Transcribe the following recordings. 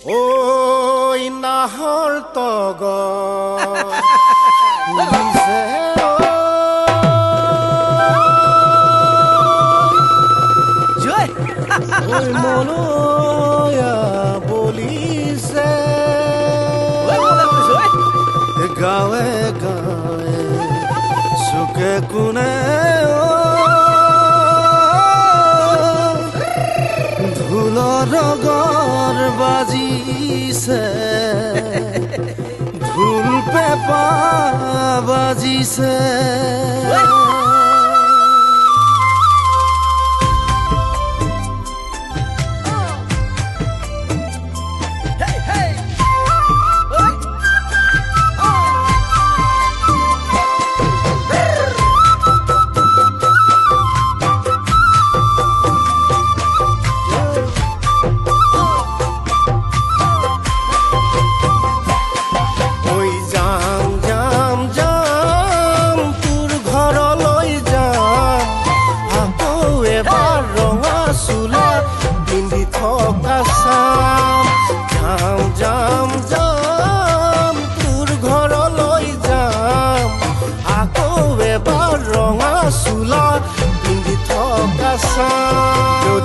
ঐ নাহৰ তগৰ পুলিছে ঐ মনয়া বলিছে গাঁৱে গাঁৱে চুকে কোণে ঢোলৰ ৰগৰ বাজিছে ঢোল পেঁপা বাজিছে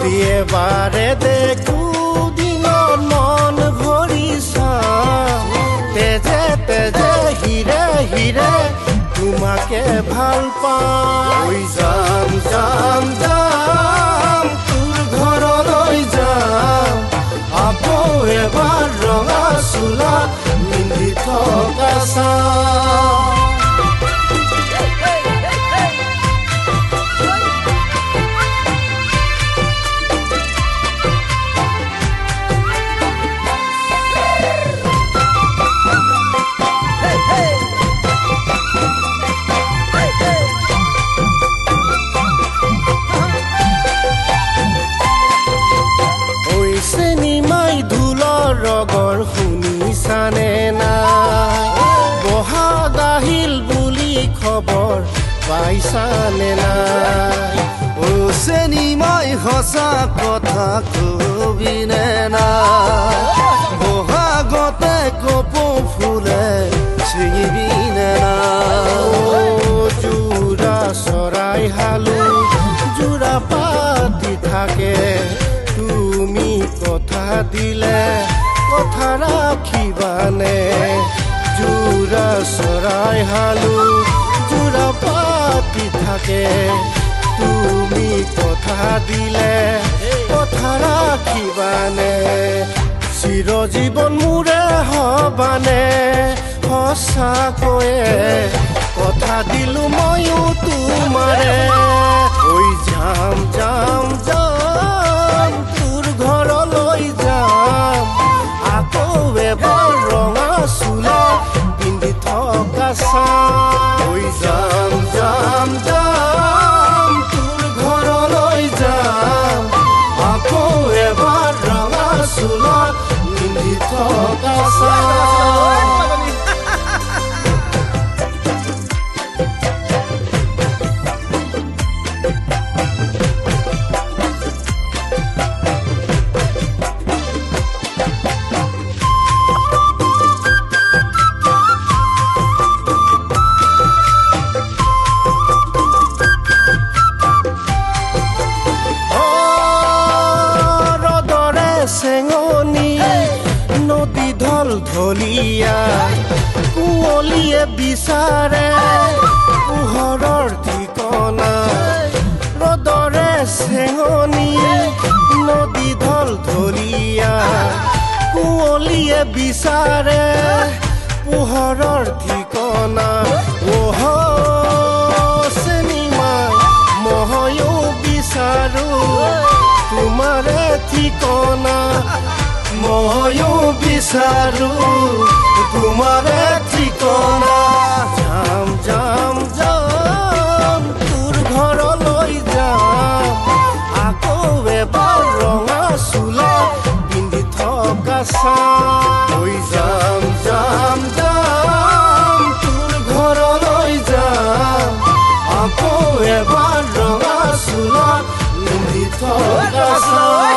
যদি এবাৰে দেখো দিনত মন ভৰি চাম তেজে তেজে হিৰে হিৰে তোমাকে ভাল পাই যাম যাম যাম তোৰ ঘৰলৈ যাম আকৌ এবাৰ ৰঙা চোলা পিন্ধি থকা চাম ৰগৰ শুনিছানে নাই বহাগ আহিল বুলি খবৰ পাইছানে নাই ও চেনি মই সঁচা কথা কবিনে নাই বহাগতে কপৌ ফুলে ছিঙিবিনে নাই যোৰা চৰাই হালো যোৰা পাতি থাকে তুমি কথা দিলে কথা ৰাখিবানে যোৰা চৰাই হালো যোৰা পাতি থাকে তুমি কথা দিলে কথা ৰাখিবানে চিৰজীৱন মোৰে হবানে সঁচাকৈয়ে কথা দিলো ময়ো তোমাৰে ঐ যাম যাম যাম তোৰ ঘৰলৈ যাম আকৌ এবাৰ ৰঙা চোলা পিন্ধি থকা চাম ঐ যাম যাম যাম তোৰ ঘৰলৈ যাম আকৌ এবাৰ ৰঙা চোলা পিন্ধি থকা চাম চেঙনি নদী ঢল ঢলীয়া কুঁৱলীয়ে বিচাৰে পোহৰৰ ঠিকনা ৰ'দৰে চেঙনি নদী ঢল ঢলীয়া কুঁৱলীয়ে বিচাৰে পোহৰৰ ঠিকনা ওহ চেনিমাই ময়ো বিচাৰো তোমাৰে ঠিকনা ময়ো বিচাৰো তোমাৰে ঠিকনা যাম যাম যাম তোৰ ঘৰলৈ যাম আকৌ এবাৰ ৰঙা চোলা পিন্ধি থকা চাম ঐ যাম যাম যাম তোৰ ঘৰলৈ যাম আকৌ এবাৰ ৰঙা চোলা পিন্ধি থকা চাম